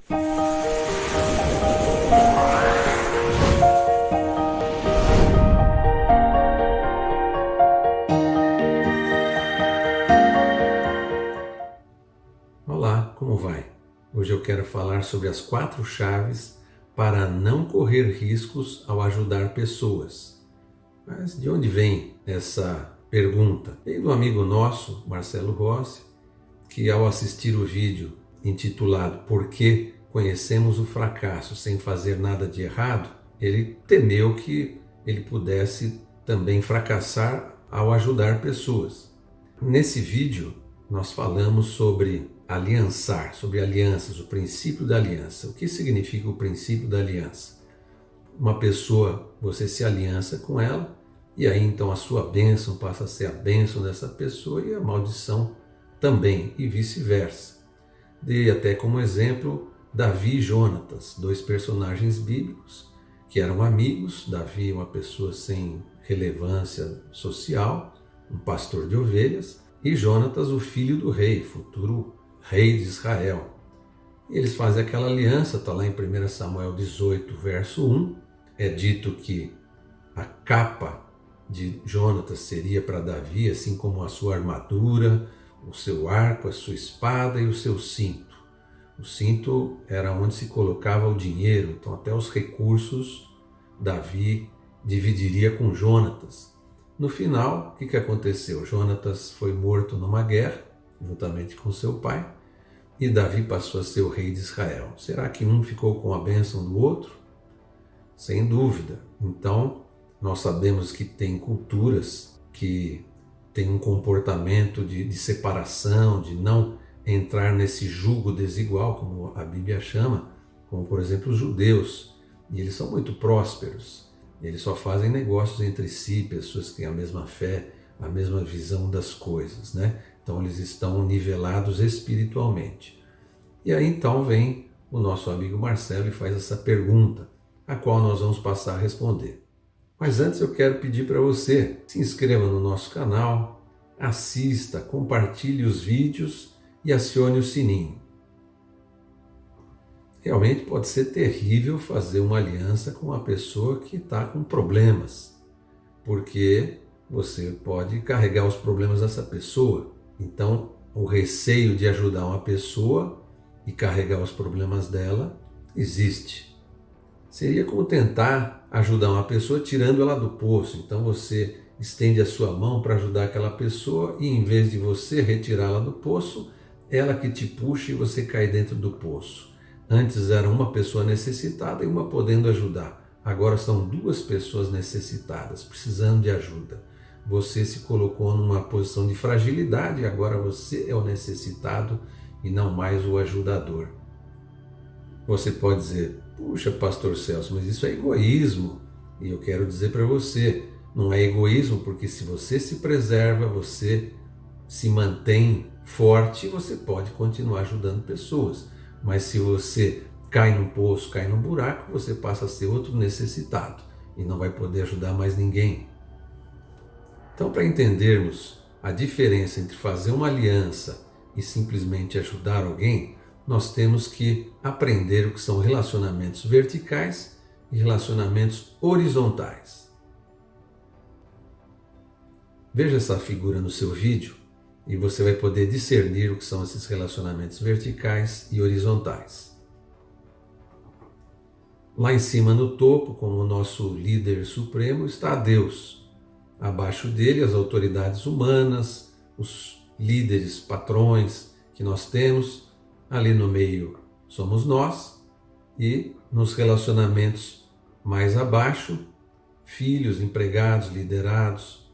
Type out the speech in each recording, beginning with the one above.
Olá, como vai? Hoje eu quero falar sobre as 4 chaves para não correr riscos ao ajudar pessoas. Mas de onde vem essa pergunta? Veio do amigo nosso, Marcelo Rossi, que ao assistir o vídeo intitulado Por que conhecemos o fracasso sem fazer nada de errado, ele temeu que ele pudesse também fracassar ao ajudar pessoas. Nesse vídeo nós falamos sobre aliançar, sobre alianças, o princípio da aliança. O que significa o princípio da aliança? Uma pessoa, você se aliança com ela, e aí então a sua bênção passa a ser a bênção dessa pessoa e a maldição também, e vice-versa. Dei até como exemplo Davi e Jonatas, 2 personagens bíblicos que eram amigos. Davi, uma pessoa sem relevância social, um pastor de ovelhas, e Jonatas, o filho do rei, futuro rei de Israel. Eles fazem aquela aliança, está lá em 1 Samuel 18, verso 1, é dito que a capa de Jonatas seria para Davi, assim como a sua armadura, o seu arco, a sua espada e o seu cinto. O cinto era onde se colocava o dinheiro, então até os recursos Davi dividiria com Jonatas. No final, o que aconteceu? Jonatas foi morto numa guerra, juntamente com seu pai, e Davi passou a ser o rei de Israel. Será que um ficou com a bênção do outro? Sem dúvida. Então, nós sabemos que tem culturas que têm um comportamento de separação, de não entrar nesse jugo desigual, como a Bíblia chama, como por exemplo os judeus, e eles são muito prósperos, eles só fazem negócios entre si, pessoas que têm a mesma fé, a mesma visão das coisas, né? Então eles estão nivelados espiritualmente. E aí então vem o nosso amigo Marcelo e faz essa pergunta, a qual nós vamos passar a responder. Mas antes eu quero pedir para você, se inscreva no nosso canal, assista, compartilhe os vídeos e acione o sininho. Realmente pode ser terrível fazer uma aliança com uma pessoa que está com problemas, porque você pode carregar os problemas dessa pessoa. Então, o receio de ajudar uma pessoa e carregar os problemas dela existe. Seria como tentar ajudar uma pessoa tirando ela do poço. Então você estende a sua mão para ajudar aquela pessoa e em vez de você retirá-la do poço, ela que te puxa e você cai dentro do poço. Antes era uma pessoa necessitada e uma podendo ajudar. Agora são 2 pessoas necessitadas, precisando de ajuda. Você se colocou numa posição de fragilidade e agora você é o necessitado e não mais o ajudador. Você pode dizer, puxa, pastor Celso, mas isso é egoísmo. E eu quero dizer para você, não é egoísmo, porque se você se preserva, você se mantém forte, você pode continuar ajudando pessoas. Mas se você cai num poço, cai num buraco, você passa a ser outro necessitado e não vai poder ajudar mais ninguém. Então, para entendermos a diferença entre fazer uma aliança e simplesmente ajudar alguém, nós temos que aprender o que são relacionamentos verticais e relacionamentos horizontais. Veja essa figura no seu vídeo e você vai poder discernir o que são esses relacionamentos verticais e horizontais. Lá em cima no topo, como o nosso líder supremo, está Deus. Abaixo dele, as autoridades humanas, os líderes, patrões que nós temos. Ali no meio somos nós e nos relacionamentos mais abaixo, filhos, empregados, liderados.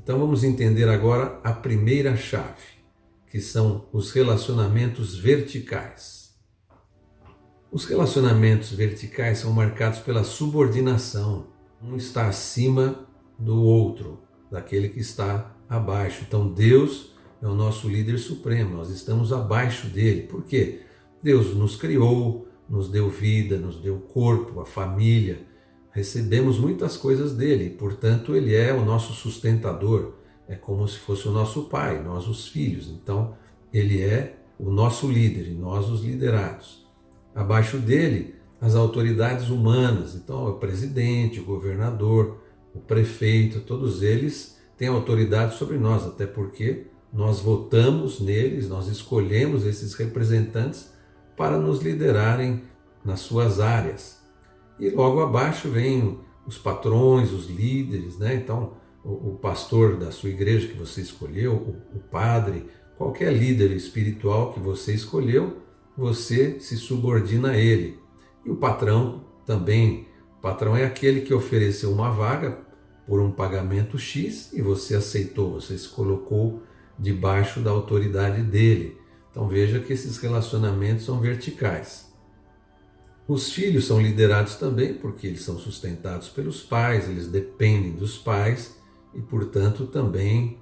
Então vamos entender agora a primeira chave, que são os relacionamentos verticais. Os relacionamentos verticais são marcados pela subordinação. Um está acima do outro, daquele que está abaixo. Então Deus é o nosso líder supremo, nós estamos abaixo dele. Por quê? Deus nos criou, nos deu vida, nos deu corpo, a família, recebemos muitas coisas dele, portanto ele é o nosso sustentador, é como se fosse o nosso pai, nós os filhos. Então ele é o nosso líder e nós os liderados. Abaixo dele, as autoridades humanas. Então, o presidente, o governador, o prefeito, todos eles têm autoridade sobre nós, até porque nós votamos neles, nós escolhemos esses representantes para nos liderarem nas suas áreas. E logo abaixo vem os patrões, os líderes, né? Então, o pastor da sua igreja que você escolheu, o padre, qualquer líder espiritual que você escolheu, você se subordina a ele. E o patrão também. O patrão é aquele que ofereceu uma vaga por um pagamento X e você aceitou, você se colocou debaixo da autoridade dele. Então veja que esses relacionamentos são verticais. Os filhos são liderados também porque eles são sustentados pelos pais, eles dependem dos pais e, portanto, também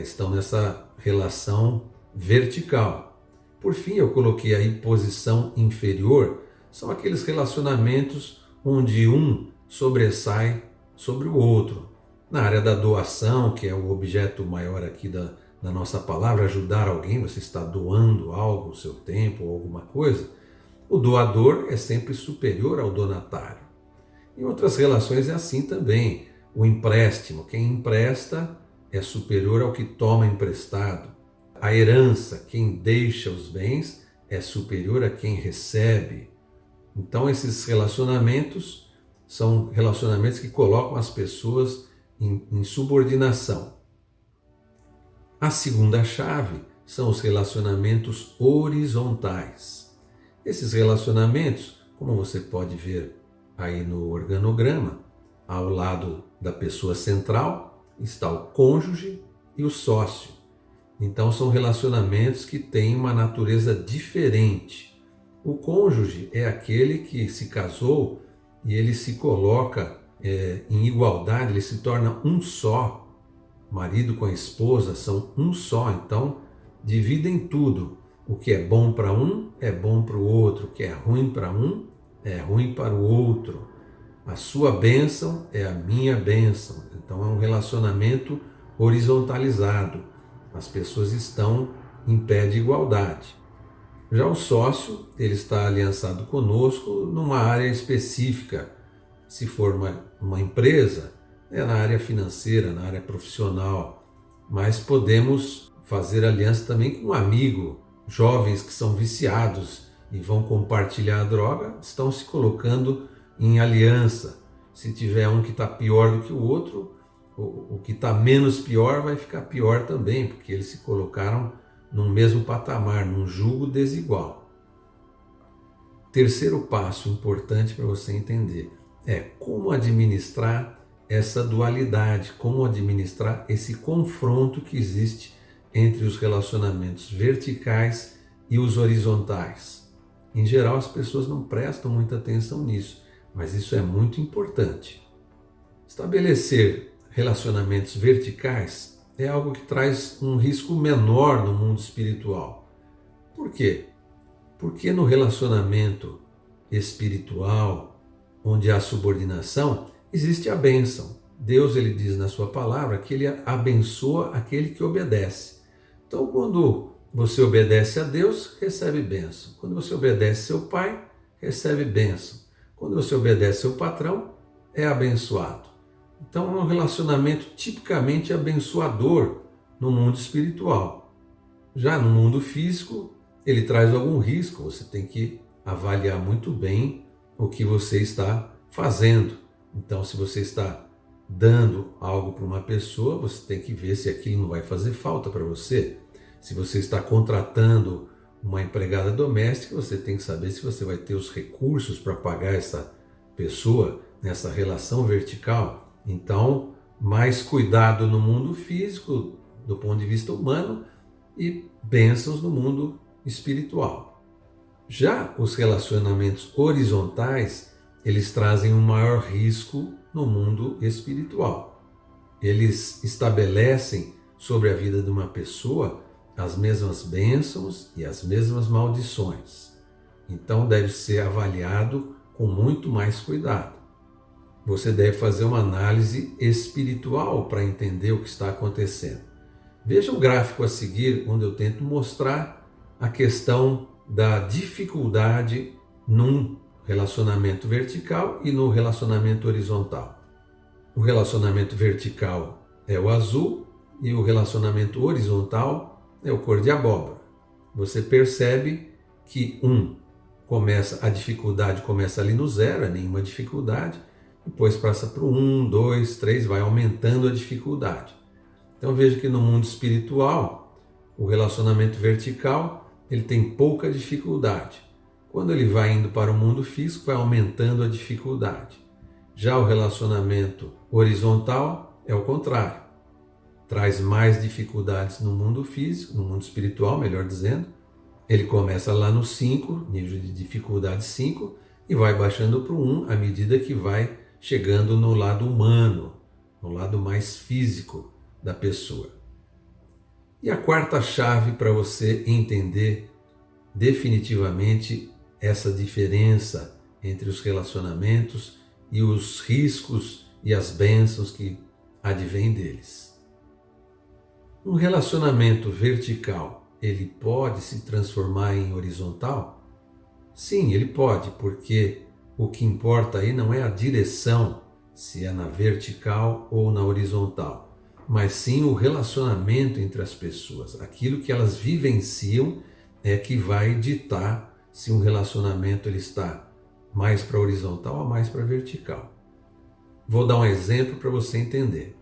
estão nessa relação vertical. Por fim, eu coloquei aí posição inferior, são aqueles relacionamentos onde um sobressai sobre o outro. Na área da doação, que é o objeto maior aqui da nossa palavra, ajudar alguém, você está doando algo, o seu tempo ou alguma coisa, o doador é sempre superior ao donatário. Em outras relações é assim também. O empréstimo, quem empresta é superior ao que toma emprestado. A herança, quem deixa os bens, é superior a quem recebe. Então esses relacionamentos são relacionamentos que colocam as pessoas em subordinação. A segunda chave são os relacionamentos horizontais. Esses relacionamentos, como você pode ver aí no organograma, ao lado da pessoa central está o cônjuge e o sócio. Então são relacionamentos que têm uma natureza diferente. O cônjuge é aquele que se casou e ele se coloca em igualdade, ele se torna um só. O marido com a esposa são um só, então dividem tudo. O que é bom para um é bom para o outro, o que é ruim para um é ruim para o outro. A sua bênção é a minha bênção. Então é um relacionamento horizontalizado. As pessoas estão em pé de igualdade. Já o sócio, ele está aliançado conosco numa área específica. Se for uma empresa, é na área financeira, na área profissional. Mas podemos fazer aliança também com um amigo. Jovens que são viciados e vão compartilhar a droga estão se colocando em aliança. Se tiver um que está pior do que o outro, o que está menos pior vai ficar pior também, porque eles se colocaram no mesmo patamar, num jugo desigual. Terceiro passo importante para você entender é como administrar essa dualidade, como administrar esse confronto que existe entre os relacionamentos verticais e os horizontais. Em geral, as pessoas não prestam muita atenção nisso, mas isso é muito importante. Estabelecer relacionamentos verticais é algo que traz um risco menor no mundo espiritual. Por quê? Porque no relacionamento espiritual, onde há subordinação, existe a bênção. Deus, ele diz na sua palavra que ele abençoa aquele que obedece. Então, quando você obedece a Deus, recebe bênção. Quando você obedece seu pai, recebe bênção. Quando você obedece seu patrão, é abençoado. Então é um relacionamento tipicamente abençoador no mundo espiritual. Já no mundo físico, ele traz algum risco, você tem que avaliar muito bem o que você está fazendo. Então, se você está dando algo para uma pessoa, você tem que ver se aquilo não vai fazer falta para você. Se você está contratando uma empregada doméstica, você tem que saber se você vai ter os recursos para pagar essa pessoa nessa relação vertical. Então, mais cuidado no mundo físico, do ponto de vista humano, e bênçãos no mundo espiritual. Já os relacionamentos horizontais, eles trazem um maior risco no mundo espiritual. Eles estabelecem sobre a vida de uma pessoa as mesmas bênçãos e as mesmas maldições. Então deve ser avaliado com muito mais cuidado. Você deve fazer uma análise espiritual para entender o que está acontecendo. Veja o gráfico a seguir, onde eu tento mostrar a questão da dificuldade num relacionamento vertical e no relacionamento horizontal. O relacionamento vertical é o azul e o relacionamento horizontal é o cor de abóbora. Você percebe que a dificuldade começa ali no zero, é nenhuma dificuldade, depois passa para o 1, 2, 3, vai aumentando a dificuldade. Então veja que no mundo espiritual, o relacionamento vertical ele tem pouca dificuldade. Quando ele vai indo para o mundo físico, vai aumentando a dificuldade. Já o relacionamento horizontal é o contrário. Traz mais dificuldades no mundo físico, no mundo espiritual, melhor dizendo. Ele começa lá no 5, nível de dificuldade 5, e vai baixando para o 1 à medida que vai chegando no lado humano, no lado mais físico da pessoa. E a quarta chave para você entender definitivamente essa diferença entre os relacionamentos e os riscos e as bênçãos que advêm deles. Um relacionamento vertical, ele pode se transformar em horizontal? Sim, ele pode, porque o que importa aí não é a direção, se é na vertical ou na horizontal, mas sim o relacionamento entre as pessoas. Aquilo que elas vivenciam é que vai ditar se um relacionamento ele está mais para horizontal ou mais para vertical. Vou dar um exemplo para você entender.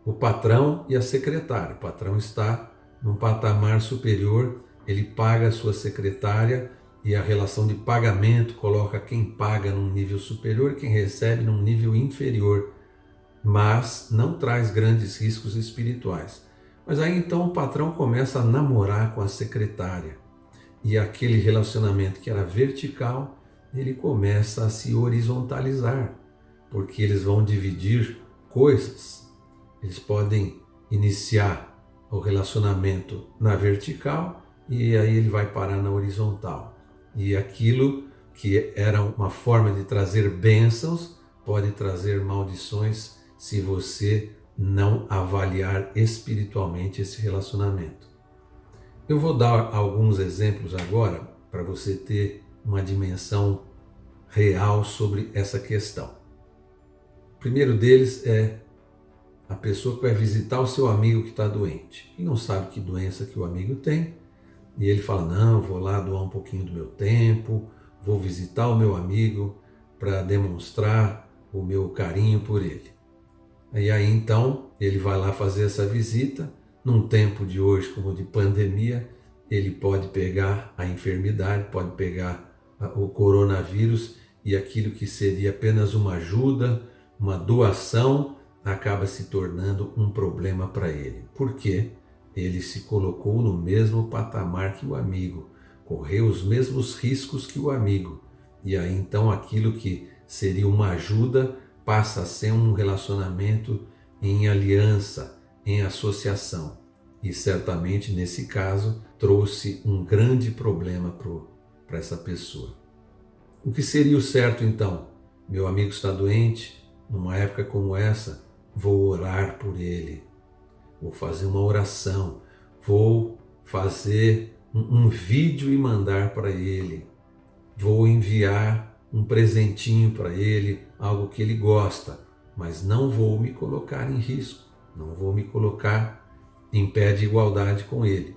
O patrão e a secretária. O patrão está num patamar superior, ele paga a sua secretária e a relação de pagamento coloca quem paga num nível superior e quem recebe num nível inferior, mas não traz grandes riscos espirituais. Mas aí então o patrão começa a namorar com a secretária e aquele relacionamento que era vertical, ele começa a se horizontalizar, porque eles vão dividir coisas. Eles podem iniciar o relacionamento na vertical e aí ele vai parar na horizontal. E aquilo que era uma forma de trazer bênçãos pode trazer maldições se você não avaliar espiritualmente esse relacionamento. Eu vou dar alguns exemplos agora para você ter uma dimensão real sobre essa questão. O primeiro deles é a pessoa que vai visitar o seu amigo que está doente e não sabe que doença que o amigo tem, e ele fala, não, vou lá doar um pouquinho do meu tempo, vou visitar o meu amigo para demonstrar o meu carinho por ele. E aí então ele vai lá fazer essa visita. Num tempo de hoje como de pandemia, ele pode pegar a enfermidade, pode pegar o coronavírus, e aquilo que seria apenas uma ajuda, uma doação, acaba se tornando um problema para ele. Por quê? Ele se colocou no mesmo patamar que o amigo, correu os mesmos riscos que o amigo. E aí então aquilo que seria uma ajuda passa a ser um relacionamento em aliança, em associação. E certamente nesse caso trouxe um grande problema para essa pessoa. O que seria o certo então? Meu amigo está doente, numa época como essa, vou orar por ele. Vou fazer uma oração, vou fazer um vídeo e mandar para ele, vou enviar um presentinho para ele, algo que ele gosta, mas não vou me colocar em risco, não vou me colocar em pé de igualdade com ele.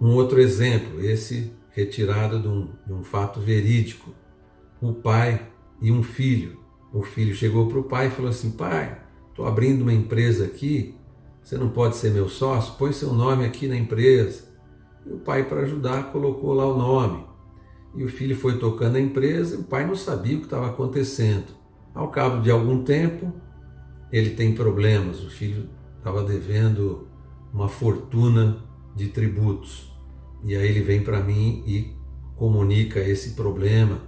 Um outro exemplo, esse retirado de um fato verídico, o pai e um filho. O filho chegou para o pai e falou assim, pai, estou abrindo uma empresa aqui, você não pode ser meu sócio? Põe seu nome aqui na empresa. E o pai, para ajudar, colocou lá o nome. E o filho foi tocando a empresa e o pai não sabia o que estava acontecendo. Ao cabo de algum tempo, ele tem problemas. O filho estava devendo uma fortuna de tributos. E aí ele vem para mim e comunica esse problema,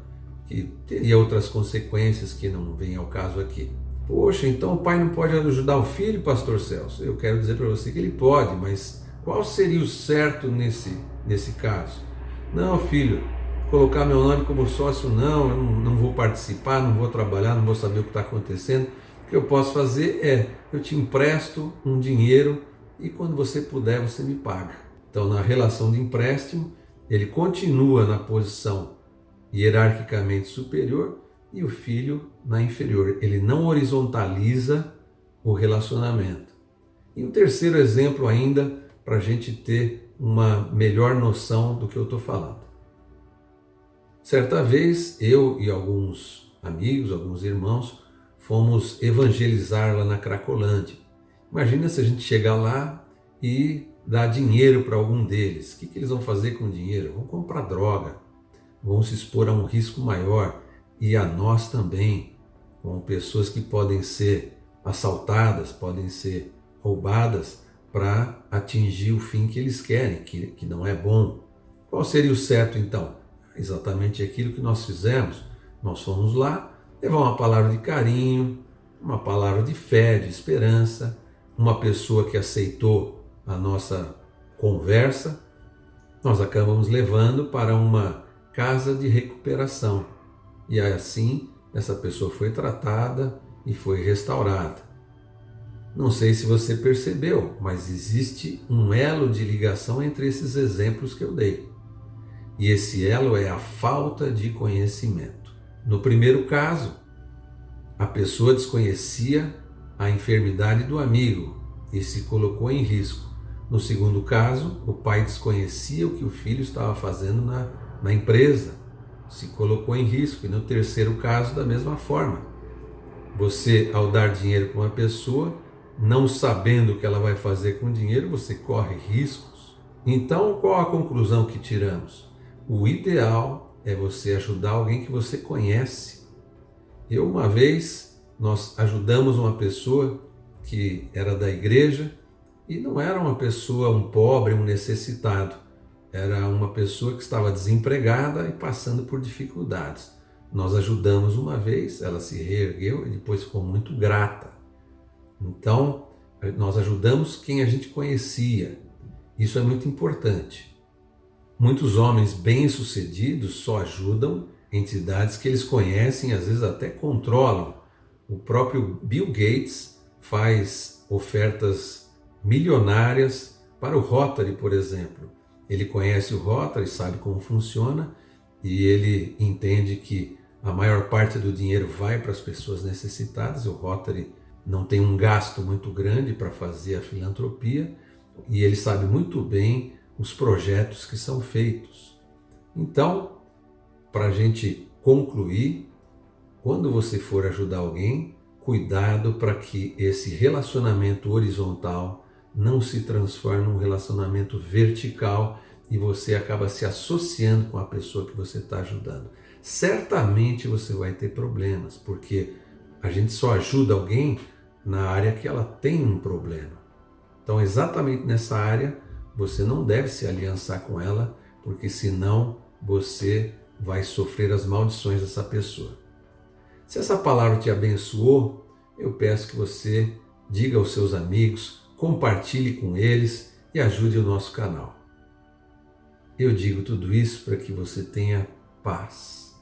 que teria outras consequências que não vêm ao caso aqui. Poxa, então o pai não pode ajudar o filho, pastor Celso? Eu quero dizer para você que ele pode, mas qual seria o certo nesse caso? Não, filho, colocar meu nome como sócio não, eu não vou participar, não vou trabalhar, não vou saber o que está acontecendo. O que eu posso fazer é, eu te empresto um dinheiro e quando você puder, você me paga. Então, na relação de empréstimo, ele continua na posição hierarquicamente superior e o filho na inferior. Ele não horizontaliza o relacionamento. E um terceiro exemplo ainda, para a gente ter uma melhor noção do que eu estou falando. Certa vez, eu e alguns amigos, alguns irmãos, fomos evangelizar lá na Cracolândia. Imagina se a gente chegar lá e dar dinheiro para algum deles. O que eles vão fazer com o dinheiro? Vão comprar droga, vão se expor a um risco maior e a nós também, com pessoas que podem ser assaltadas, podem ser roubadas para atingir o fim que eles querem, que não é bom. Qual seria o certo então? Exatamente aquilo que nós fizemos. Nós fomos lá levar uma palavra de carinho, uma palavra de fé, de esperança, uma pessoa que aceitou a nossa conversa, nós acabamos levando para uma casa de recuperação. E assim, essa pessoa foi tratada e foi restaurada. Não sei se você percebeu, mas existe um elo de ligação entre esses exemplos que eu dei. E esse elo é a falta de conhecimento. No primeiro caso, a pessoa desconhecia a enfermidade do amigo e se colocou em risco. No segundo caso, o pai desconhecia o que o filho estava fazendo na empresa, se colocou em risco. E no terceiro caso, da mesma forma. Você, ao dar dinheiro para uma pessoa, não sabendo o que ela vai fazer com o dinheiro, você corre riscos. Então, qual a conclusão que tiramos? O ideal é você ajudar alguém que você conhece. Uma vez, nós ajudamos uma pessoa que era da igreja e não era uma pessoa, um pobre, um necessitado. Era uma pessoa que estava desempregada e passando por dificuldades. Nós ajudamos uma vez, ela se reergueu e depois ficou muito grata. Então, nós ajudamos quem a gente conhecia. Isso é muito importante. Muitos homens bem-sucedidos só ajudam entidades que eles conhecem, às vezes até controlam. O próprio Bill Gates faz ofertas milionárias para o Rotary, por exemplo. Ele conhece o Rotary, sabe como funciona e ele entende que a maior parte do dinheiro vai para as pessoas necessitadas. O Rotary não tem um gasto muito grande para fazer a filantropia e ele sabe muito bem os projetos que são feitos. Então, para a gente concluir, quando você for ajudar alguém, cuidado para que esse relacionamento horizontal não se transforme num relacionamento vertical e você acaba se associando com a pessoa que você está ajudando. Certamente você vai ter problemas, porque a gente só ajuda alguém na área que ela tem um problema. Então, exatamente nessa área, você não deve se aliançar com ela, porque senão você vai sofrer as maldições dessa pessoa. Se essa palavra te abençoou, eu peço que você diga aos seus amigos, compartilhe com eles e ajude o nosso canal. Eu digo tudo isso para que você tenha paz.